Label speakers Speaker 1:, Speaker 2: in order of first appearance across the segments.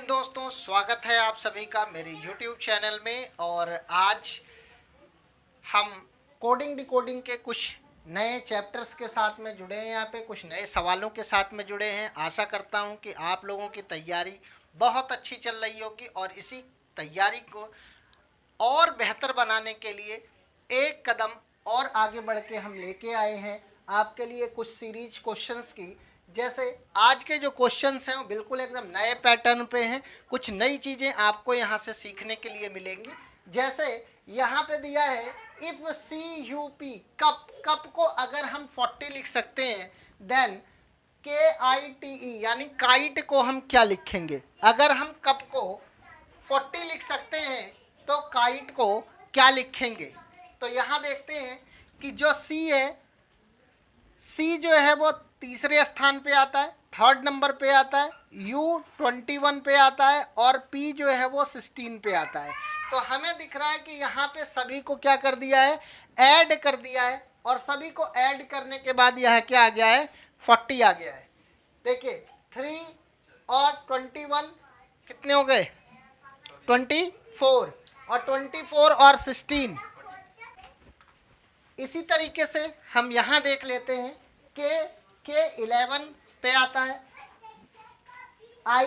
Speaker 1: दिन दोस्तों, स्वागत है आप सभी का मेरे YouTube चैनल में। और आज हम कोडिंग डिकोडिंग के कुछ नए चैप्टर्स के साथ में जुड़े हैं, यहाँ पे कुछ नए सवालों के साथ में जुड़े हैं। आशा करता हूँ कि आप लोगों की तैयारी बहुत अच्छी चल रही होगी और इसी तैयारी को और बेहतर बनाने के लिए एक कदम और आगे बढ़ के हम लेके आए हैं आपके लिए कुछ सीरीज क्वेश्चंस की। जैसे आज के जो क्वेश्चंस हैं वो बिल्कुल एकदम नए पैटर्न पे हैं, कुछ नई चीज़ें आपको यहाँ से सीखने के लिए मिलेंगी। जैसे यहाँ पे दिया है इफ CUP कप, कप को अगर हम 40 लिख सकते हैं देन KITE यानी काइट को हम क्या लिखेंगे। अगर हम कप को 40 लिख सकते हैं तो काइट को क्या लिखेंगे। तो यहाँ देखते हैं कि जो C है, C जो है वो तीसरे स्थान पे आता है, थर्ड नंबर पे आता है, U 21 पे आता है और P जो है वो 16 पे आता है। तो हमें दिख रहा है कि यहाँ पे सभी को क्या कर दिया है, ऐड कर दिया है। और सभी को ऐड करने के बाद यहाँ क्या आ गया है, 40 आ गया है। देखिए 3 और 21 कितने हो गए, 24 और 24 और 16। इसी तरीके से हम यहाँ देख लेते हैं के 11 पे आता है, I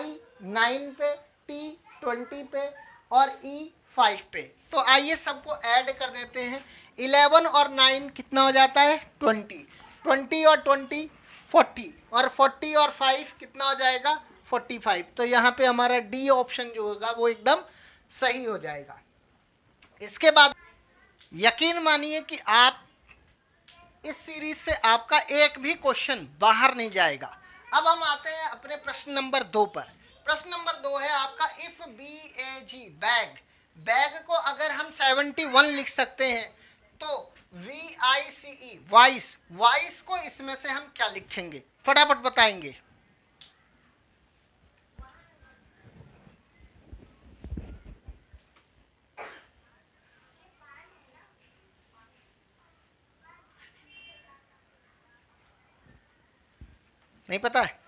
Speaker 1: 9 पे, T 20 पे और E 5 पे। तो आइए सबको ऐड कर देते हैं। 11 और 9 कितना हो जाता है, 20, 20 और 20 40 और 40 और 5 कितना हो जाएगा, 45। तो यहाँ पे हमारा डी ऑप्शन जो होगा वो एकदम सही हो जाएगा। इसके बाद यकीन मानिए कि आप इस सीरीज से आपका एक भी क्वेश्चन बाहर नहीं जाएगा। अब हम आते हैं अपने प्रश्न नंबर 2 पर। प्रश्न नंबर 2 है आपका इफ BAG बैग, बैग को अगर हम 71 लिख सकते हैं तो VICE वाइस, वाइस को इसमें से हम क्या लिखेंगे, फटाफट बताएंगे। नहीं पता है,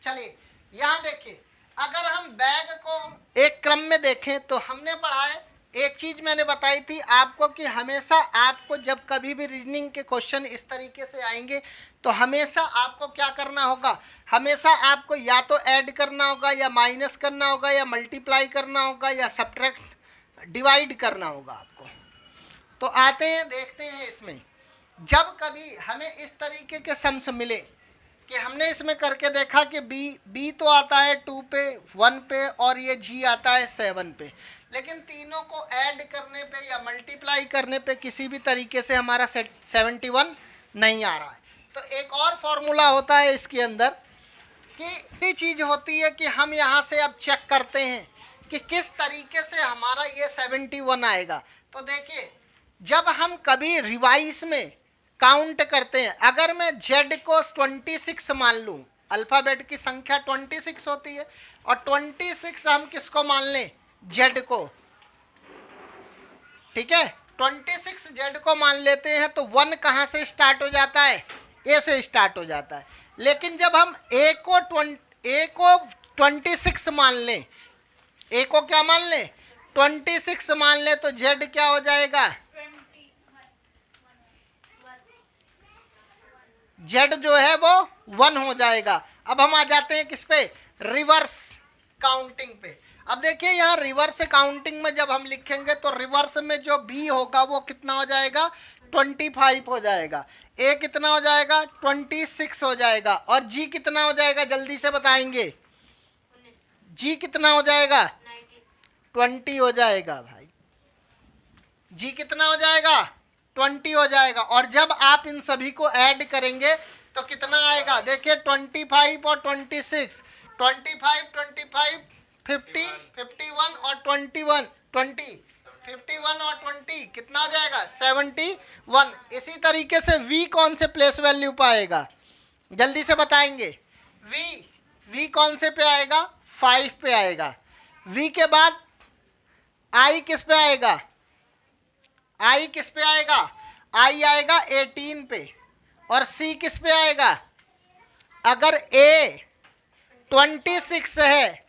Speaker 1: चलिए यहाँ देखिए। अगर हम बैग को एक क्रम में देखें तो हमने पढ़ा है, एक चीज मैंने बताई थी आपको कि हमेशा आपको जब कभी भी रीजनिंग के क्वेश्चन इस तरीके से आएंगे तो हमेशा आपको क्या करना होगा, हमेशा आपको या तो ऐड करना होगा या माइनस करना होगा या मल्टीप्लाई करना होगा या सब्ट्रैक्ट डिवाइड करना होगा आपको। तो आते हैं देखते हैं इसमें, जब कभी हमें इस तरीके के सम्स मिले कि हमने इसमें करके देखा कि बी तो आता है 2 पे, 1 पे और ये G आता है 7 पे, लेकिन तीनों को ऐड करने पे या मल्टीप्लाई करने पे किसी भी तरीके से हमारा 71 नहीं आ रहा है। तो एक और फॉर्मूला होता है इसके अंदर कि ये चीज़ होती है कि हम यहाँ से अब चेक करते हैं कि किस तरीके से हमारा ये 71 आएगा। तो देखिए जब हम कभी रिवाइज में काउंट करते हैं, अगर मैं Z को 26 मान लूँ, अल्फ़ाबेट की संख्या 26 होती है और 26 हम किसको मान लें, Z को, ठीक है, 26 Z को मान लेते हैं तो 1 कहाँ से स्टार्ट हो जाता है, A से स्टार्ट हो जाता है। लेकिन जब हम A को 26 मान लें, A को क्या मान लें, 26 मान लें तो Z क्या हो जाएगा, Z जो है वो 1 हो जाएगा। अब हम आ जाते हैं किस पे, रिवर्स काउंटिंग पे। अब देखिए यहाँ रिवर्स काउंटिंग में जब हम लिखेंगे तो रिवर्स में जो B होगा वो कितना हो जाएगा, 25 हो जाएगा। A कितना हो जाएगा, 26 हो जाएगा। और G कितना हो जाएगा, जल्दी से बताएंगे, G कितना हो जाएगा, 20 हो जाएगा भाई। G कितना हो जाएगा, 20 हो जाएगा। और जब आप इन सभी को ऐड करेंगे तो कितना आएगा, देखिए 25 और 26, 25 25 50 51 और 21 20, 51 और 20 कितना हो जाएगा, 71। इसी तरीके से V कौन से प्लेस वैल्यू पे आएगा, जल्दी से बताएंगे। V कौन से पे आएगा, 5 पे आएगा। V के बाद I किस पे आएगा, I किस पे आएगा, I आएगा 18 पे। और C किस पे आएगा, अगर A 26 है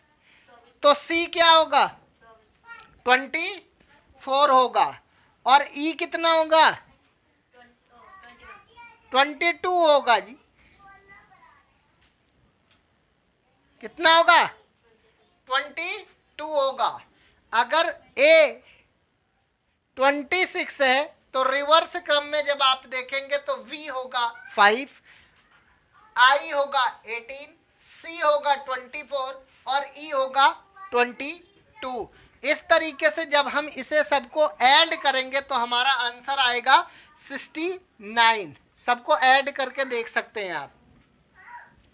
Speaker 1: तो सी क्या होगा 24 होगा, और ई कितना होगा 22 होगा जी। कितना होगा 22 होगा। अगर ए 26 है तो रिवर्स क्रम में जब आप देखेंगे तो वी होगा 5, आई होगा 18, सी होगा 24 और ई होगा 22। इस तरीके से जब हम इसे सबको ऐड करेंगे तो हमारा आंसर आएगा 69। सबको ऐड करके देख सकते हैं आप,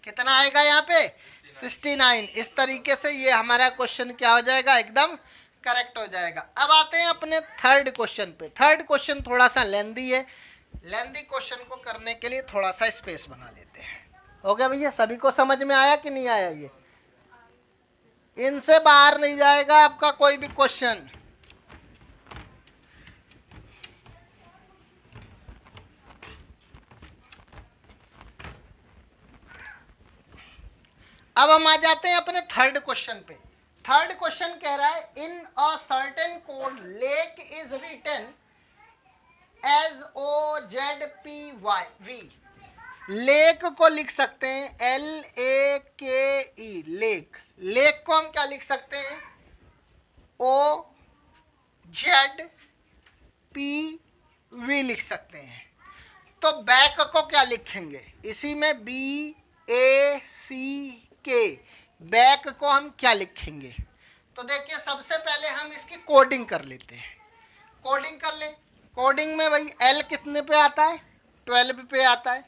Speaker 1: कितना आएगा यहाँ पे 69। इस तरीके से ये हमारा क्वेश्चन क्या हो जाएगा, एकदम करेक्ट हो जाएगा। अब आते हैं अपने थर्ड क्वेश्चन पे। थर्ड क्वेश्चन थोड़ा सा लेंदी है, लेंदी क्वेश्चन को करने के लिए थोड़ा सा स्पेस बना लेते हैं। हो गया भैया, सभी को समझ में आया कि नहीं आया? ये इनसे बाहर नहीं जाएगा आपका कोई भी क्वेश्चन। अब हम आ जाते हैं अपने थर्ड क्वेश्चन पे। थर्ड क्वेश्चन कह रहा है in a certain code lake is written as OZPY। Lake को लिख सकते हैं LAKE, लेक। लेक को हम क्या लिख सकते हैं OZPV लिख सकते हैं। तो बैक को क्या लिखेंगे, इसी में BACK, बैक को हम क्या लिखेंगे? तो देखिए सबसे पहले हम इसकी कोडिंग कर लेते हैं। कोडिंग कर लें। कोडिंग में भाई L कितने पे आता है 12 पे आता है,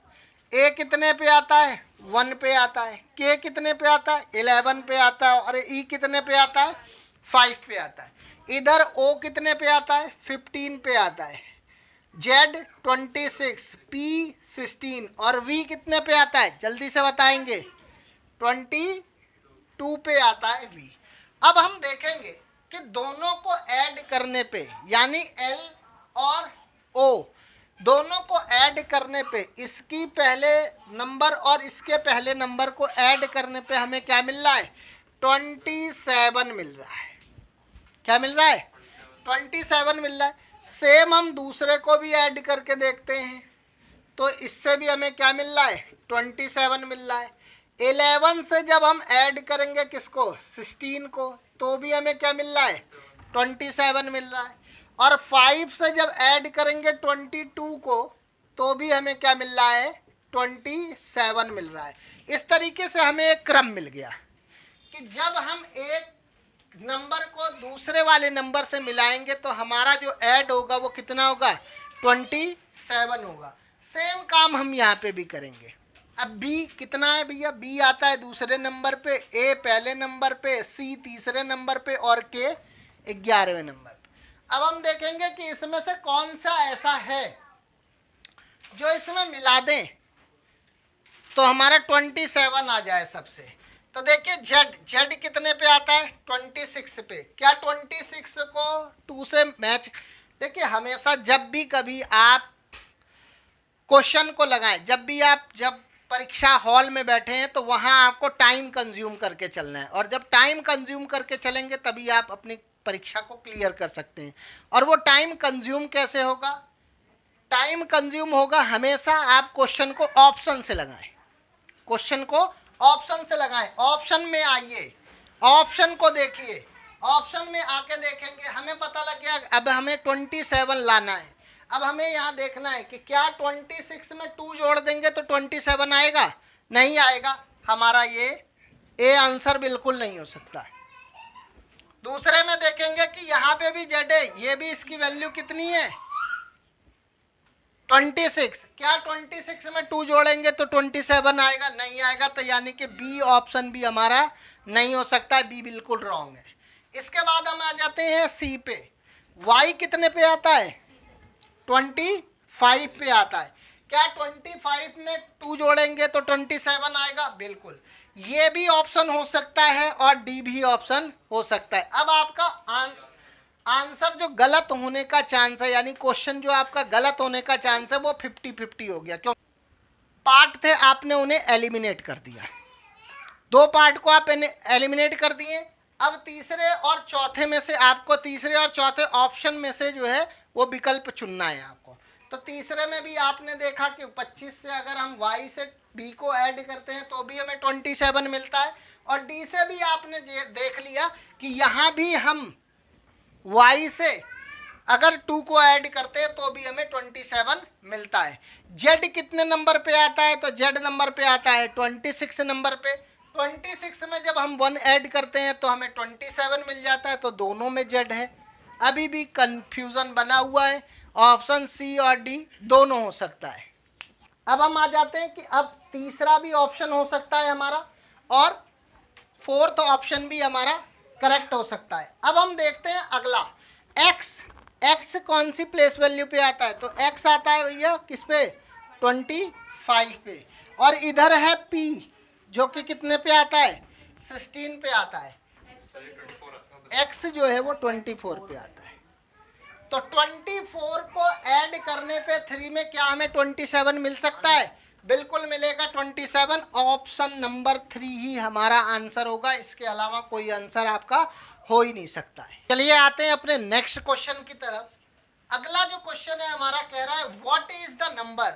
Speaker 1: A कितने पे आता है 1 पे आता है, K कितने पे आता है 11 पे आता है, और E कितने पे आता है 5 पे आता है। इधर O कितने पे आता है 15 पे आता है, Z 26, P 16 और V कितने पे आता है जल्दी से बताएंगे 22 पे आता है V। अब हम देखेंगे कि दोनों को ऐड करने पे, यानी L और O दोनों को ऐड करने पे, इसकी पहले नंबर और इसके पहले नंबर को ऐड करने पे हमें क्या मिल रहा है 27 मिल रहा है। क्या मिल रहा है 27 मिल रहा है। सेम हम दूसरे को भी ऐड करके देखते हैं तो इससे भी हमें क्या मिल रहा है 27 मिल रहा है। 11 से जब हम ऐड करेंगे किसको 16 को, तो भी हमें क्या मिल रहा है 27 मिल रहा है। और 5 से जब ऐड करेंगे 22 को, तो भी हमें क्या मिल रहा है 27 मिल रहा है। इस तरीके से हमें एक क्रम मिल गया कि जब हम एक नंबर को दूसरे वाले नंबर से मिलाएंगे तो हमारा जो ऐड होगा वो कितना होगा 27 होगा। सेम काम हम यहाँ पे भी करेंगे। अब B कितना है भैया, B आता है दूसरे नंबर पे, A पहले नंबर पे, C तीसरे नंबर पे और K 11वें नंबर पे। अब हम देखेंगे कि इसमें से कौन सा ऐसा है जो इसमें मिला दें तो हमारा 27 आ जाए सबसे। तो देखिए Z कितने पे आता है 26 पे। क्या 26 को 2 से मैच, देखिए हमेशा जब भी कभी आप क्वेश्चन को लगाएं, जब परीक्षा हॉल में बैठे हैं तो वहाँ आपको टाइम कंज्यूम करके चलना है, और जब टाइम कंज्यूम करके चलेंगे तभी आप अपनी परीक्षा को क्लियर कर सकते हैं। और वो टाइम कंज्यूम कैसे होगा, टाइम कंज्यूम होगा हमेशा आप क्वेश्चन को ऑप्शन से लगाएं, क्वेश्चन को ऑप्शन से लगाएं। ऑप्शन में आइए, ऑप्शन को देखिए, ऑप्शन में आके देखेंगे हमें पता लग गया अब हमें 27 लाना है। अब हमें यहाँ देखना है कि क्या 26 में 2 जोड़ देंगे तो 27 आएगा, नहीं आएगा, हमारा ये ए आंसर बिल्कुल नहीं हो सकता है। दूसरे में देखेंगे कि यहाँ पे भी Z है, ये भी इसकी वैल्यू कितनी है 26, क्या 26 में 2 जोड़ेंगे तो 27 आएगा, नहीं आएगा, तो यानी कि B ऑप्शन भी हमारा नहीं हो सकता है, B बिल्कुल रॉन्ग है। इसके बाद हम आ जाते हैं C पे। Y कितने पे आता है 25 पे आता है। क्या 25 में 2 जोड़ेंगे तो 27 आएगा, बिल्कुल, ये भी ऑप्शन हो सकता है और डी भी ऑप्शन हो सकता है। अब आपका आंसर जो गलत होने का चांस है, यानी क्वेश्चन जो आपका गलत होने का चांस है वो 50-50 हो गया। क्यों, पार्ट थे आपने उन्हें एलिमिनेट कर दिया, 2 पार्ट को आप एलिमिनेट कर दिए, अब तीसरे और चौथे में से आपको तीसरे और चौथे ऑप्शन में से जो है वो विकल्प चुनना है आपको। तो तीसरे में भी आपने देखा कि 25 से अगर हम y से d को ऐड करते हैं तो भी हमें 27 मिलता है, और d से भी आपने देख लिया कि यहाँ भी हम y से अगर 2 को ऐड करते हैं तो भी हमें 27 मिलता है। z कितने नंबर पे आता है? तो z नंबर पे आता है 26 नंबर पे। 26 में जब हम 1 ऐड करते हैं तो हमें 27 मिल जाता है, तो दोनों में z है। अभी भी कंफ्यूजन बना हुआ है, ऑप्शन सी और डी दोनों हो सकता है। अब हम आ जाते हैं कि अब तीसरा भी ऑप्शन हो सकता है हमारा, और फोर्थ ऑप्शन भी हमारा करेक्ट हो सकता है। अब हम देखते हैं अगला, x कौन सी प्लेस वैल्यू पे आता है? तो x आता है भैया किस पे? 25 पे। और इधर है p जो कि कितने पे आता है? 16 पे आता है। x जो है वो 24 पे आता है। तो 24 को ऐड करने पे 3 में क्या हमें 27 मिल सकता है? बिल्कुल मिलेगा 27। ऑप्शन नंबर 3 ही हमारा आंसर होगा, इसके अलावा कोई आंसर आपका हो ही नहीं सकता है। चलिए आते हैं अपने नेक्स्ट क्वेश्चन की तरफ। अगला जो क्वेश्चन है हमारा कह रहा है what is the number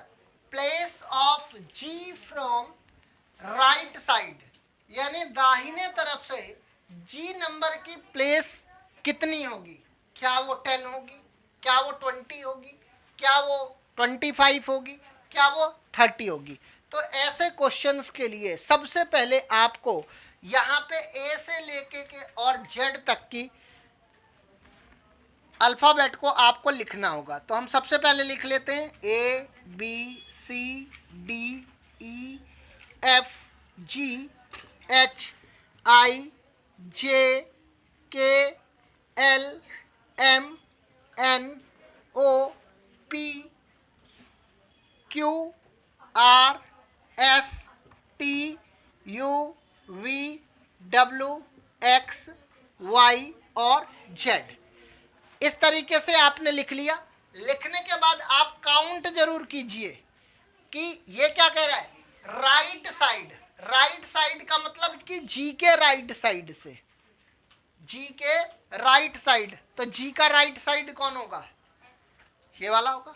Speaker 1: place of g from right side, यानी दाहिने तरफ से g नंबर की प्लेस कितनी होगी? क्या वो 10 होगी? क्या वो 20 होगी? क्या वो 25 होगी? क्या वो 30 होगी? तो ऐसे क्वेश्चंस के लिए सबसे पहले आपको यहाँ पे ए से लेके के और जेड तक की अल्फ़ाबेट को आपको लिखना होगा। तो हम सबसे पहले लिख लेते हैं A B C D E F G H I J K L M N O P Q R S T U V W X Y और जेड। इस तरीके से आपने लिख लिया। लिखने के बाद आप काउंट जरूर कीजिए कि ये क्या कह रहा है, राइट साइड। राइट साइड का मतलब कि जी के राइट साइड से, जी के राइट साइड। तो जी का राइट साइड कौन होगा? ये वाला होगा।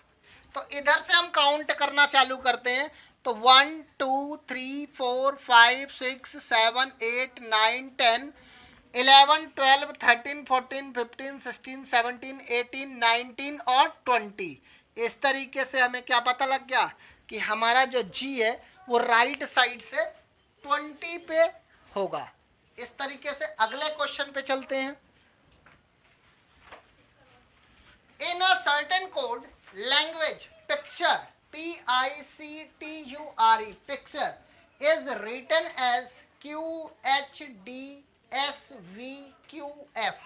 Speaker 1: तो इधर से हम काउंट करना चालू करते हैं। तो 1 2 3 4 5 6 7 8 9 10 11 12 13 14 15 16 17 18 19 और 20। इस तरीके से हमें क्या पता लग गया कि हमारा जो जी है वो राइट साइड से 20 पे होगा। इस तरीके से अगले क्वेश्चन पे चलते हैं। In a certain code language picture PICTURE picture is written as QHDSVQF।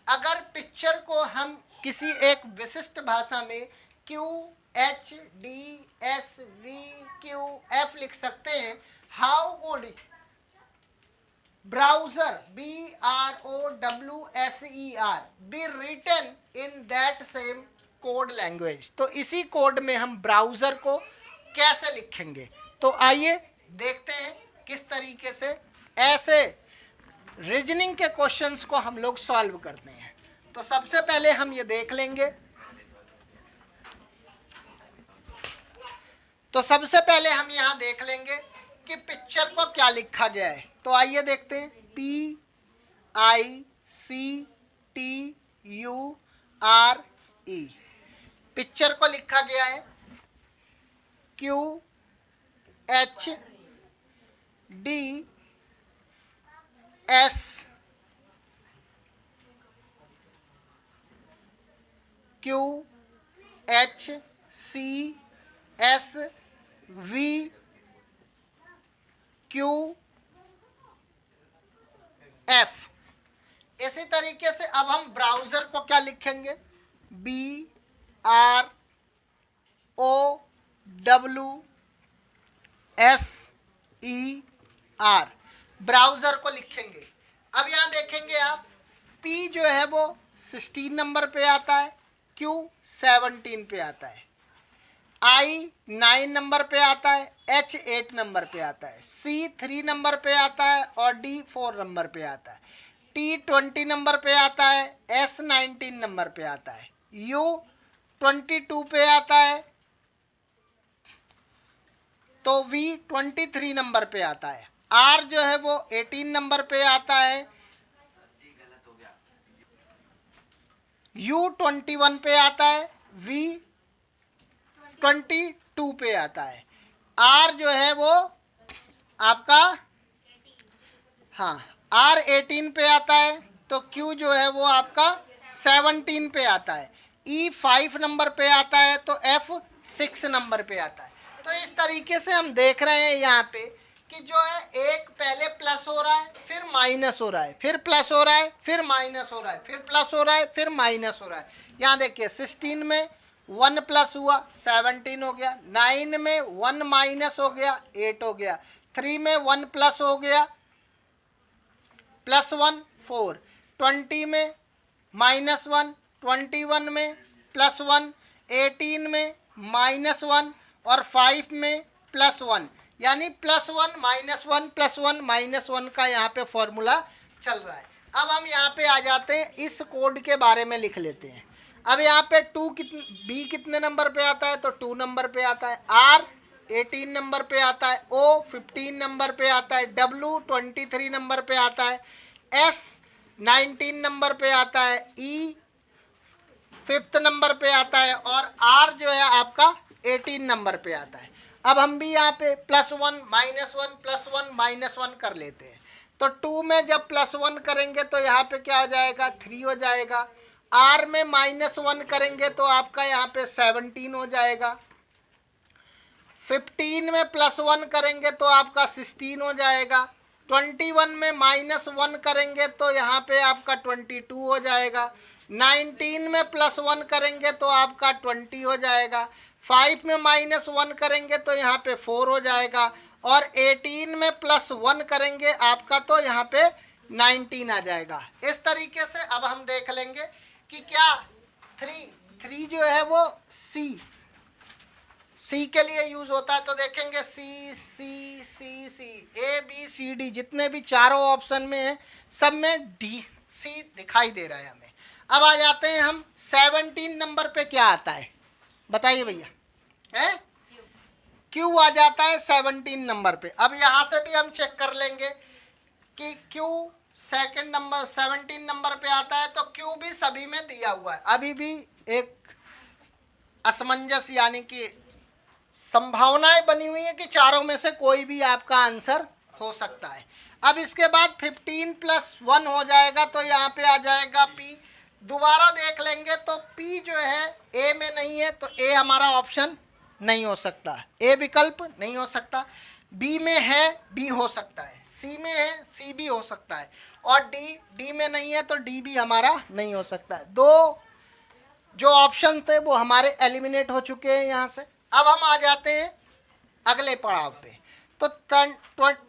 Speaker 1: अगर पिक्चर को हम किसी एक विशिष्ट भाषा में QHDSVQF लिख सकते हैं, how would browser BROWSER be written in that same code language। तो इसी कोड में हम ब्राउज़र को कैसे लिखेंगे? तो आइए देखते हैं किस तरीके से ऐसे रीजनिंग के क्वेश्चंस को हम लोग सॉल्व करते हैं। तो सबसे पहले हम ये देख लेंगे। तो सबसे पहले हम यहाँ देख लेंगे कि पिक्चर को क्या लिखा गया है। तो आइए देखते हैं। PICTURE पिक्चर को लिखा गया है QHDSQSVQF। इसी तरीके से अब हम ब्राउज़र को क्या लिखेंगे? BROWSER ब्राउज़र को लिखेंगे। अब यहाँ देखेंगे आप, P जो है वो 16 नंबर पे आता है, Q 17 पे आता है, I 9 नंबर पे आता है, H 8 नंबर पे आता है, C 3 नंबर पे आता है और D 4 नंबर पे आता है। T T20 नंबर पे आता है, S19 नंबर पे आता है, U22 पे आता है, तो V23 नंबर पे आता है, R जो है वो 18 नंबर पे आता है, U21 पे आता है, V22 पे आता है, R जो है वो आपका हाँ R18 पे आता है, तो Q जो है वो आपका 17 पे आता है, E5 नंबर पे आता है, तो F6 नंबर पे आता है। तो इस तरीके से हम देख रहे हैं यहाँ पे कि जो है एक पहले प्लस हो रहा है, फिर माइनस हो रहा है, फिर प्लस हो रहा है, फिर माइनस हो रहा है, फिर प्लस हो रहा है, फिर माइनस हो रहा है। यहाँ देखिए 16 में 1 प्लस हुआ 17 हो गया, 9 में 1 माइनस हो गया 8 हो गया, 3 में 1 प्लस हो गया +1 4, 20 में -1, 21 में +1, 18 में -1 और 5 में +1, यानी +1 -1 +1 -1 का यहाँ पे फॉर्मूला चल रहा है। अब हम यहाँ पे आ जाते हैं, इस कोड के बारे में लिख लेते हैं। अब यहाँ पे B कितने नंबर पे आता है, तो 2 नंबर पे आता है, R 18 नंबर पे आता है, O 15 नंबर पे आता है, W 23 नंबर पे आता है, S 19 नंबर पे आता है, E 5th नंबर पे आता है और R जो है आपका 18 नंबर पे आता है। अब हम भी यहाँ पे +1 -1 +1 -1 कर लेते हैं। तो 2 में जब +1 करेंगे तो यहाँ पे क्या हो जाएगा, 3 हो जाएगा। R में -1 करेंगे तो आपका यहाँ पे 17 हो जाएगा। 15 में +1 करेंगे तो आपका 16 हो जाएगा। 21 में -1 करेंगे तो यहाँ पे आपका 22 हो जाएगा। 19 में +1 करेंगे तो आपका 20 हो जाएगा। 5 में -1 करेंगे तो यहाँ पे 4 हो जाएगा और 18 में +1 करेंगे आपका तो यहाँ पे 19 आ जाएगा। इस तरीके से अब हम देख लेंगे कि क्या 3 जो है वो सी के लिए यूज होता है। तो देखेंगे सी ए बी सी डी जितने भी चारों ऑप्शन में है सब में सी दिखाई दे रहा है हमें। अब आ जाते हैं हम 17 नंबर पे क्या आता है, बताइए भैया, है क्यू आ जाता है 17 नंबर पे। अब यहाँ से भी हम चेक कर लेंगे कि क्यू सेकंड नंबर 17 नंबर पे आता है, तो क्यू भी सभी में दिया हुआ है। अभी भी एक असमंजस यानी कि संभावनाएं बनी हुई है कि चारों में से कोई भी आपका आंसर हो सकता है। अब इसके बाद 15 + 1 हो जाएगा तो यहाँ पे आ जाएगा P। दोबारा देख लेंगे तो P जो है A में नहीं है तो A हमारा ऑप्शन नहीं हो सकता, A विकल्प नहीं हो सकता। B में है, B हो सकता है, C में है, C भी हो सकता है और D में नहीं है तो D भी हमारा नहीं हो सकता है। 2 जो ऑप्शन थे वो हमारे एलिमिनेट हो चुके हैं यहाँ से। अब हम आ जाते हैं अगले पड़ाव पे। तो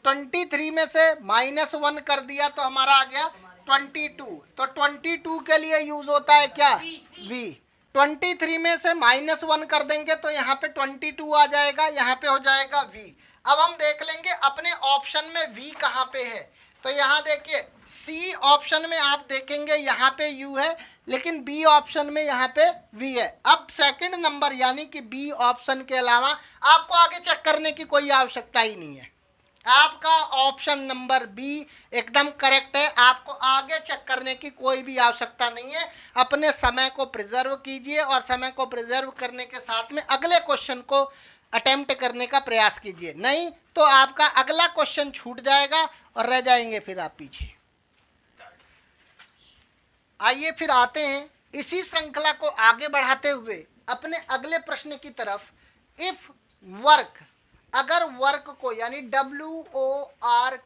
Speaker 1: 23 में से -1 कर दिया तो हमारा आ गया 22। तो 22 के लिए यूज होता है क्या, V। 23 में से -1 कर देंगे तो यहाँ पे 22 आ जाएगा, यहाँ पे हो जाएगा V। अब हम देख लेंगे अपने ऑप्शन में V कहाँ पे है। तो यहाँ देखिए C ऑप्शन में आप देखेंगे यहाँ पे U है, लेकिन B ऑप्शन में यहाँ पे V है। अब सेकंड नंबर यानी कि B ऑप्शन के अलावा आपको आगे चेक करने की कोई आवश्यकता ही नहीं है। आपका ऑप्शन नंबर B एकदम करेक्ट है, आपको आगे चेक करने की कोई भी आवश्यकता नहीं है। अपने समय को प्रिजर्व कीजिए और समय को प्रिजर्व करने के साथ में अगले क्वेश्चन को अटेम्प्ट करने का प्रयास कीजिए, नहीं तो आपका अगला क्वेश्चन छूट जाएगा और रह जाएंगे फिर आप पीछे। आइए फिर आते हैं इसी श्रृंखला को आगे बढ़ाते हुए अपने अगले प्रश्न की तरफ। इफ वर्क, अगर वर्क को यानी WORK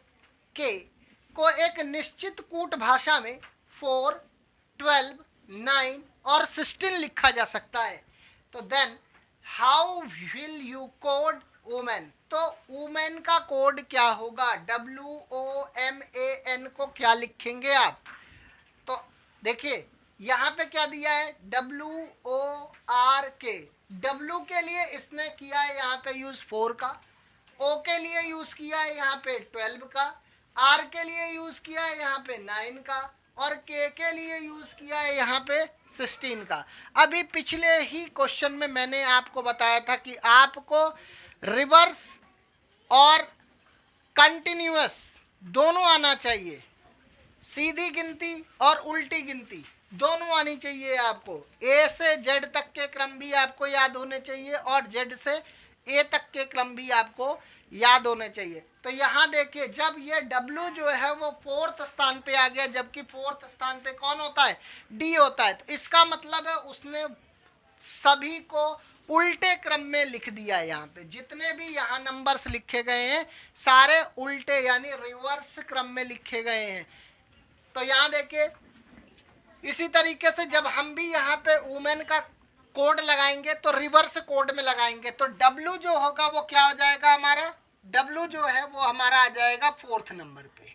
Speaker 1: को एक निश्चित कूट भाषा में 4, 12, 9 और 16 लिखा जा सकता है, तो then how will you code women. तो वुमेन का कोड क्या होगा, WOMAN को क्या लिखेंगे आप। तो देखिए यहाँ पे क्या दिया है, WORK। W के लिए इसने किया है यहाँ पे यूज 4 का, O के लिए यूज किया है यहाँ पे 12 का, R के लिए यूज किया है यहाँ पे 9 का, और के लिए यूज किया है यहाँ पे 16 का। अभी पिछले ही क्वेश्चन में मैंने आपको बताया था कि आपको रिवर्स और कंटिन्यूअस दोनों आना चाहिए, सीधी गिनती और उल्टी गिनती दोनों आनी चाहिए आपको। ए से जेड तक के क्रम भी आपको याद होने चाहिए और जेड से ए तक के क्रम भी आपको याद होने चाहिए। तो यहाँ देखिए, जब ये W जो है वो 4th स्थान पे आ गया, जबकि 4th स्थान पे कौन होता है, D होता है, तो इसका मतलब है उसने सभी को उल्टे क्रम में लिख दिया है। यहाँ पे जितने भी यहाँ नंबर्स लिखे गए हैं सारे उल्टे यानी रिवर्स क्रम में लिखे गए हैं। तो यहाँ देखिए, इसी तरीके से जब हम भी यहाँ पे वुमेन का कोड लगाएंगे तो रिवर्स कोड में लगाएंगे, तो W जो होगा वो क्या हो जाएगा, हमारा W जो है वो हमारा आ जाएगा 4th नंबर पे,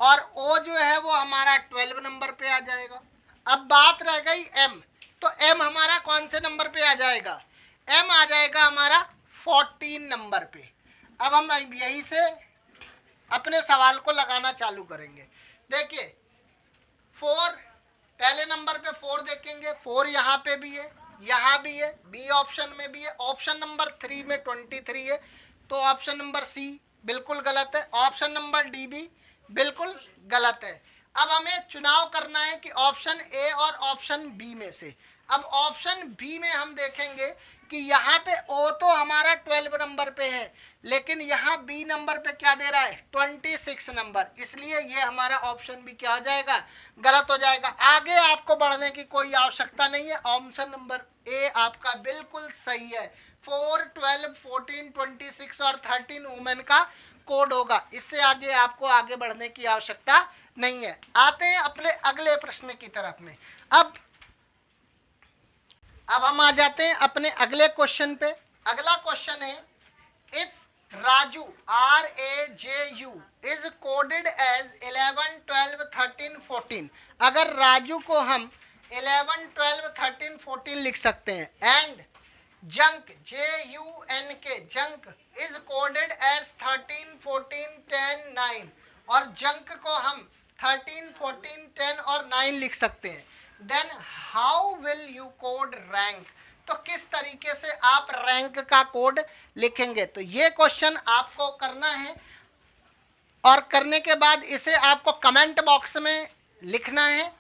Speaker 1: और O जो है वो हमारा 12 नंबर पे आ जाएगा। अब बात रह गई M, तो M हमारा कौन से नंबर पे आ जाएगा, M आ जाएगा हमारा 14 नंबर पे। अब हम यहीं से अपने सवाल को लगाना चालू करेंगे। देखिए 4 पहले नंबर पे 4 देखेंगे, 4 यहाँ पे भी है, यहाँ भी है, बी ऑप्शन में भी है, ऑप्शन नंबर 3 में 23 है, तो ऑप्शन नंबर सी बिल्कुल गलत है, ऑप्शन नंबर डी भी बिल्कुल गलत है। अब हमें चुनाव करना है कि ऑप्शन ए और ऑप्शन बी में से। अब ऑप्शन बी में हम देखेंगे कि यहाँ पे ओ तो हमारा 12 नंबर पे है, लेकिन यहाँ बी नंबर पे क्या दे रहा है, 26 नंबर, इसलिए ये हमारा ऑप्शन भी क्या हो जाएगा, गलत हो जाएगा। आगे आपको बढ़ने की कोई आवश्यकता नहीं है, ऑप्शन नंबर ए आपका बिल्कुल सही है। 4, 12, 14, 26 और 13 वुमेन का कोड होगा, इससे आगे आपको आगे बढ़ने की आवश्यकता नहीं है। आते हैं अपने अगले प्रश्न की तरफ में। अब हम आ जाते हैं अपने अगले क्वेश्चन पे। अगला क्वेश्चन है, if Raju RAJU is coded as 11, 12, 13, 14, अगर राजू को हम 11, 12, 13, 14 लिख सकते हैं, and junk JUNK junk is coded as 13, 14, 10, 9, और जंक को हम 13, 14, 10 और 9 लिख सकते हैं, then how will you code rank, तो किस तरीके से आप रैंक का कोड लिखेंगे। तो ये क्वेश्चन आपको करना है और करने के बाद इसे आपको कमेंट बॉक्स में लिखना है